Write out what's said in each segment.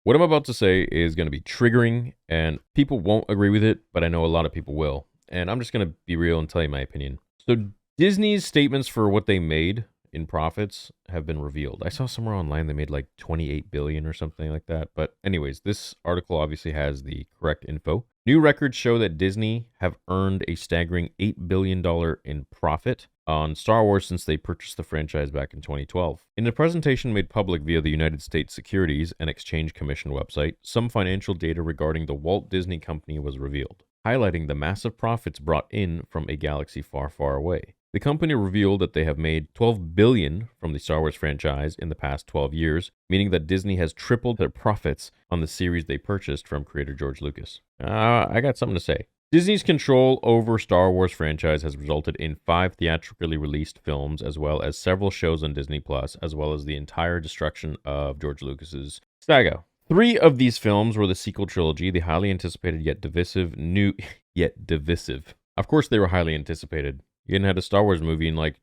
What I'm about to say is going to be triggering, and people won't agree with it, but I know a lot of people will. And I'm just going to be real and tell you my opinion. So, Disney's statements for what they made in profits have been revealed. I saw somewhere online they made like 28 billion or something like that. But anyways, this article obviously has the correct info. New records show that Disney have earned a staggering $8 billion in profit on Star Wars since they purchased the franchise back in 2012. In a presentation made public via the United States Securities and Exchange Commission website, some financial data regarding the Walt Disney Company was revealed, highlighting the massive profits brought in from a galaxy far, far away. The company revealed that they have made $12 billion from the Star Wars franchise in the past 12 years, meaning that Disney has tripled their profits on the series they purchased from creator George Lucas. I got something to say. Disney's control over Star Wars franchise has resulted in 5 theatrically released films, as well as several shows on Disney Plus, as well as the entire destruction of George Lucas's saga. 3 of these films were the sequel trilogy, the highly anticipated yet divisive. Of course, they were highly anticipated. You hadn't had a Star Wars movie in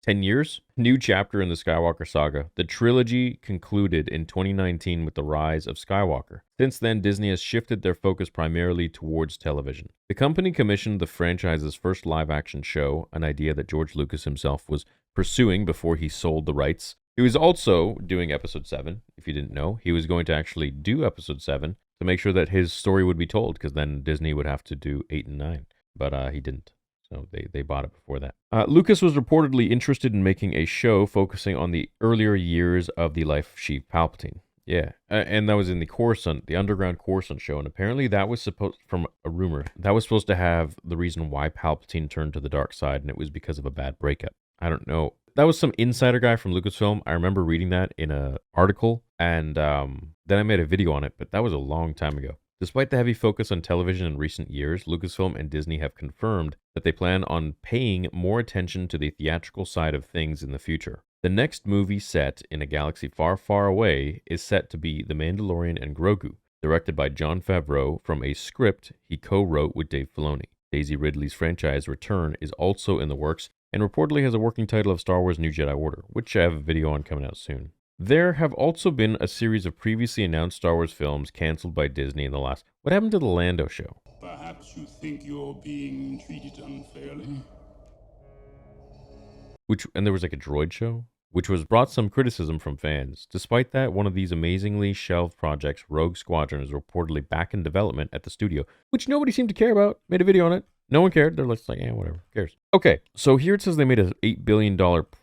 10 years? New chapter in the Skywalker saga. The trilogy concluded in 2019 with the rise of Skywalker. Since then, Disney has shifted their focus primarily towards television. The company commissioned the franchise's first live-action show, an idea that George Lucas himself was pursuing before he sold the rights. He was also doing Episode 7, if you didn't know. He was going to actually do Episode 7 to make sure that his story would be told, because then Disney would have to do 8 and 9. But he didn't. So they bought it before that. Lucas was reportedly interested in making a show focusing on the earlier years of the life of Sheev Palpatine. Yeah, and that was in the underground Coruscant show, and apparently that was from a rumor, that was supposed to have the reason why Palpatine turned to the dark side, and it was because of a bad breakup. I don't know. That was some insider guy from Lucasfilm. I remember reading that in an article, and then I made a video on it, but that was a long time ago. Despite the heavy focus on television in recent years, Lucasfilm and Disney have confirmed that they plan on paying more attention to the theatrical side of things in the future. The next movie set in a galaxy far, far away is set to be The Mandalorian and Grogu, directed by Jon Favreau from a script he co-wrote with Dave Filoni. Daisy Ridley's franchise return is also in the works and reportedly has a working title of Star Wars New Jedi Order, which I have a video on coming out soon. There have also been a series of previously announced Star Wars films canceled by Disney in the last... What happened to the Lando show? Perhaps you think you're being treated unfairly? And there was like a droid show, which was brought some criticism from fans. Despite that, one of these amazingly shelved projects, Rogue Squadron, is reportedly back in development at the studio, which nobody seemed to care about. Made a video on it. No one cared. They're like, whatever. Who cares? Okay, so here it says they made an $8 billion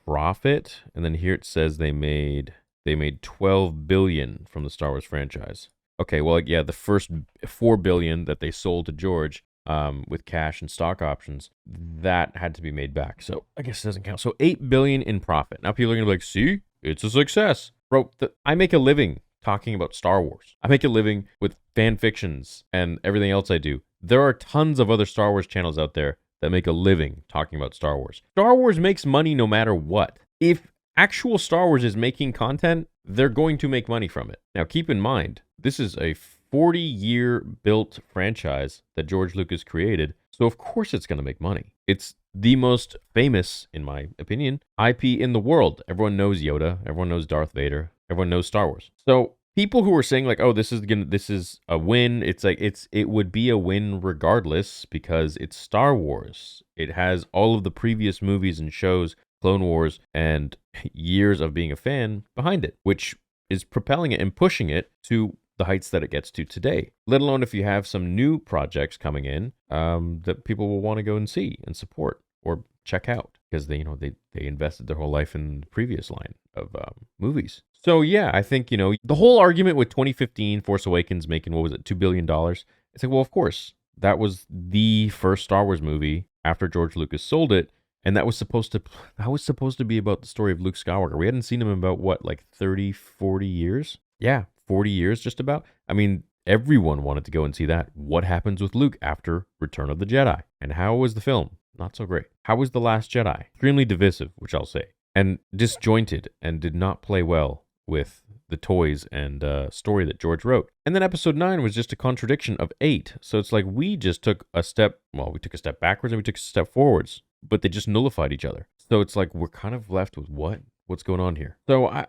profit, and then here it says they made $12 billion from the Star Wars franchise. Okay, well, yeah, the first $4 billion that they sold to George with cash and stock options, that had to be made back. So I guess it doesn't count. So $8 billion in profit. Now people are going to be like, see, it's a success. Bro, I make a living talking about Star Wars. I make a living with fan fictions and everything else I do. There are tons of other Star Wars channels out there that make a living talking about Star Wars. Star Wars makes money no matter what. If actual Star Wars is making content, they're going to make money from it. Now, keep in mind, this is a 40-year built franchise that George Lucas created, so of course it's going to make money. It's the most famous, in my opinion, IP in the world. Everyone knows Yoda, everyone knows Darth Vader, everyone knows Star Wars. So people who are saying like, oh, this is a win, it would be a win regardless because it's Star Wars. It has all of the previous movies and shows, Clone Wars, and years of being a fan behind it, which is propelling it and pushing it to the heights that it gets to today, let alone if you have some new projects coming in that people will want to go and see and support or check out because they invested their whole life in the previous line of movies. So yeah, I think, the whole argument with 2015 Force Awakens making, what was it, $2 billion? It's like, well, of course, that was the first Star Wars movie after George Lucas sold it. And that was supposed to be about the story of Luke Skywalker. We hadn't seen him in about, 30, 40 years? Yeah, 40 years just about. I mean, everyone wanted to go and see that. What happens with Luke after Return of the Jedi? And how was the film? Not so great. How was The Last Jedi? Extremely divisive, which I'll say. And disjointed and did not play well with the toys and story that George wrote. And then episode 9 was just a contradiction of 8. So it's like we took a step backwards and we took a step forwards, but they just nullified each other. So it's like we're kind of left with what? what's going on here? So,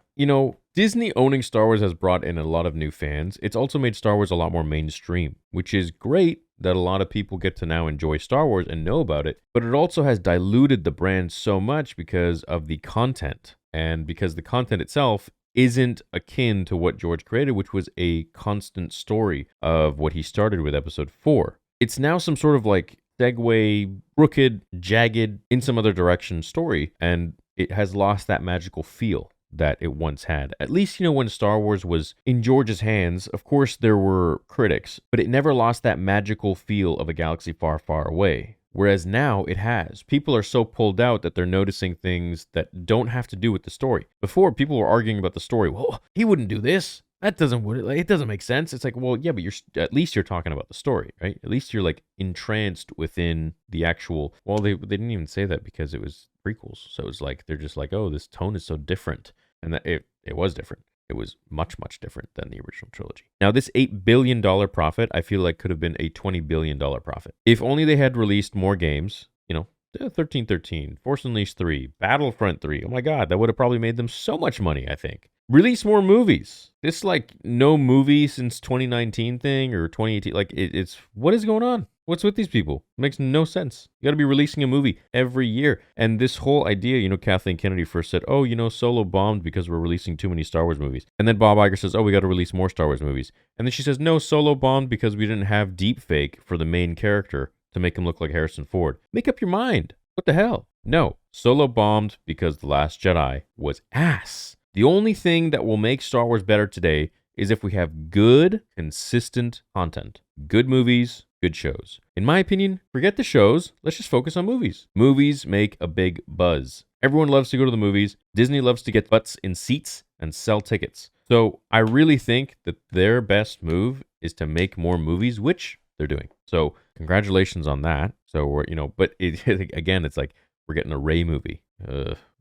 Disney owning Star Wars has brought in a lot of new fans. It's also made Star Wars a lot more mainstream, which is great that a lot of people get to now enjoy Star Wars and know about it. But it also has diluted the brand so much because of the content, and because the content itself isn't akin to what George created, which was a constant story of what he started with episode 4. It's now some sort of like segue, crooked, jagged, in some other direction story, and it has lost that magical feel that it once had. At least, when Star Wars was in George's hands, of course there were critics, but it never lost that magical feel of a galaxy far, far away. Whereas now it has. People are so pulled out that they're noticing things that don't have to do with the story. Before, people were arguing about the story. Well, he wouldn't do this. It doesn't make sense. It's like, well, yeah, but at least you're talking about the story, right? At least you're like entranced within the actual. Well, they didn't even say that because it was prequels, so it's like they're just like, oh, this tone is so different, and that it was different. It was much, much different than the original trilogy. Now, this $8 billion profit, I feel like could have been a $20 billion profit. If only they had released more games, 1313, Force Unleashed 3, Battlefront 3. Oh my God, that would have probably made them so much money, I think. Release more movies. This like no movie since 2019 thing or 2018. Like it's what is going on? What's with these people? It makes no sense. You got to be releasing a movie every year. And this whole idea, Kathleen Kennedy first said, oh, Solo bombed because we're releasing too many Star Wars movies. And then Bob Iger says, oh, we got to release more Star Wars movies. And then she says, no, Solo bombed because we didn't have deepfake for the main character to make him look like Harrison Ford. Make up your mind. What the hell? No, Solo bombed because The Last Jedi was ass. The only thing that will make Star Wars better today is if we have good, consistent content. Good movies, good shows. In my opinion, forget the shows. Let's just focus on movies. Movies make a big buzz. Everyone loves to go to the movies. Disney loves to get butts in seats and sell tickets. So I really think that their best move is to make more movies, which they're doing. So congratulations on that. So we're, but again, it's like we're getting a Rey movie.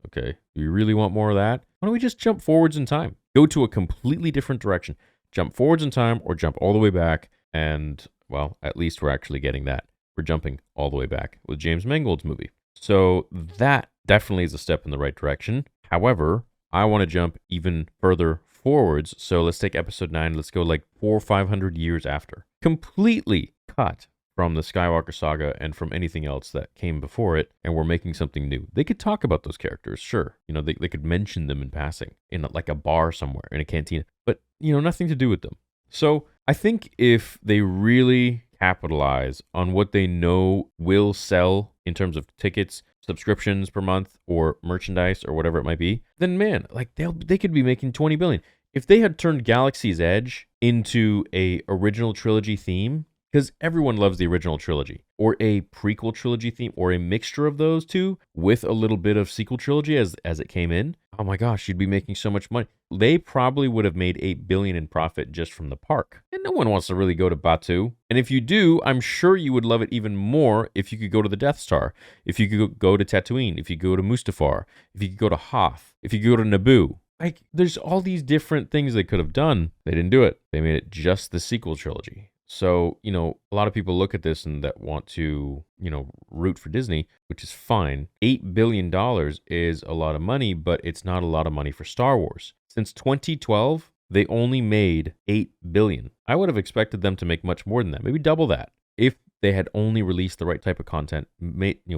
Okay. Do you really want more of that? Why don't we just jump forwards in time? Go to a completely different direction. Jump forwards in time or jump all the way back. And, well, at least we're actually getting that. We're jumping all the way back with James Mangold's movie. So that definitely is a step in the right direction. However, I want to jump even further forwards. So let's take episode 9. Let's go like 400 or 500 years after. Completely cut from the Skywalker saga and from anything else that came before it, and we're making something new. They could talk about those characters, sure. They could mention them in passing, in like a bar somewhere, in a cantina, but, nothing to do with them. So I think if they really capitalize on what they know will sell in terms of tickets, subscriptions per month, or merchandise, or whatever it might be, then man, like they could be making $20 billion. If they had turned Galaxy's Edge into a original trilogy theme, because everyone loves the original trilogy, or a prequel trilogy theme, or a mixture of those two with a little bit of sequel trilogy as it came in. Oh my gosh, you'd be making so much money. They probably would have made $8 billion in profit just from the park. And no one wants to really go to Batuu. And if you do, I'm sure you would love it even more if you could go to the Death Star, if you could go to Tatooine, if you could go to Mustafar, if you could go to Hoth, if you could go to Naboo. Like, there's all these different things they could have done. They didn't do it. They made it just the sequel trilogy. So, a lot of people look at this and that want to, root for Disney, which is fine. $8 billion is a lot of money, but it's not a lot of money for Star Wars. Since 2012, they only made $8 billion. I would have expected them to make much more than that, maybe double that, if they had only released the right type of content,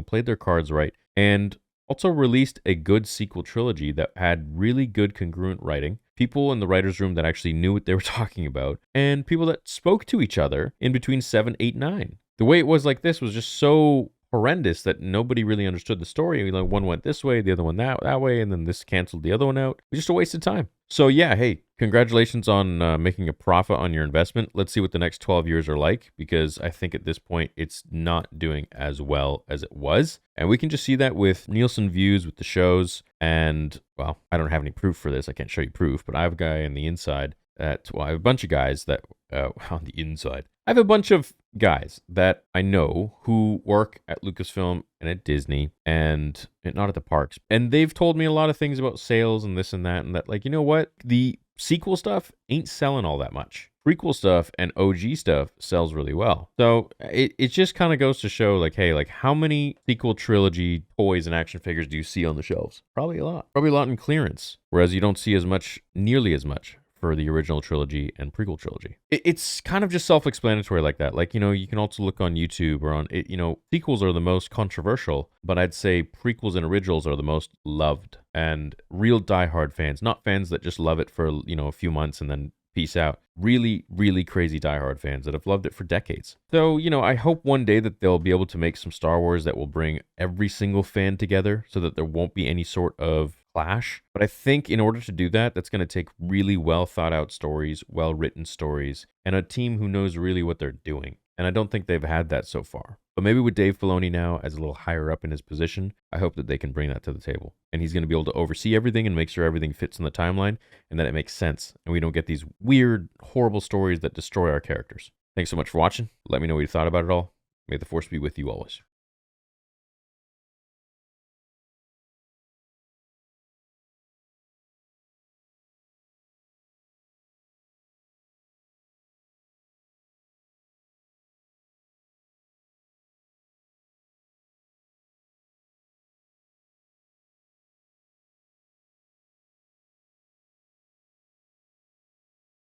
played their cards right, and also released a good sequel trilogy that had really good congruent writing, people in the writer's room that actually knew what they were talking about, and people that spoke to each other in between 7, 8, 9. The way it was like this was just so horrendous that nobody really understood the story. One went this way, the other one that way, and then this canceled the other one out. It was just a waste of time. So yeah, hey, congratulations on making a profit on your investment. Let's see what the next 12 years are like, because I think at this point it's not doing as well as it was. And we can just see that with Nielsen views with the shows. And, well, I don't have any proof for this. I can't show you proof, but I have a guy on the inside I have a bunch of guys that, on the inside, I have a bunch of guys that I know who work at Lucasfilm and at Disney and not at the parks. And they've told me a lot of things about sales and this and that, like, you know what? The sequel stuff ain't selling all that much. prequel stuff and OG stuff sells really well. So it just kind of goes to show, like, hey, like, how many sequel trilogy toys and action figures do you see on the shelves? Probably a lot. Probably a lot in clearance. Whereas you don't see as much, nearly as much, for the original trilogy and prequel trilogy. It's kind of just self-explanatory like that. Like, you can also look on YouTube or on, sequels are the most controversial, but I'd say prequels and originals are the most loved. And real diehard fans, not fans that just love it for, a few months and then peace out. Really, really crazy diehard fans that have loved it for decades. So, I hope one day that they'll be able to make some Star Wars that will bring every single fan together so that there won't be any sort of clash. But I think in order to do that, that's going to take really well thought out stories, well written stories, and a team who knows really what they're doing. And I don't think they've had that so far. But maybe with Dave Filoni now as a little higher up in his position, I hope that they can bring that to the table. And he's going to be able to oversee everything and make sure everything fits in the timeline and that it makes sense. And we don't get these weird, horrible stories that destroy our characters. Thanks so much for watching. Let me know what you thought about it all. May the Force be with you always.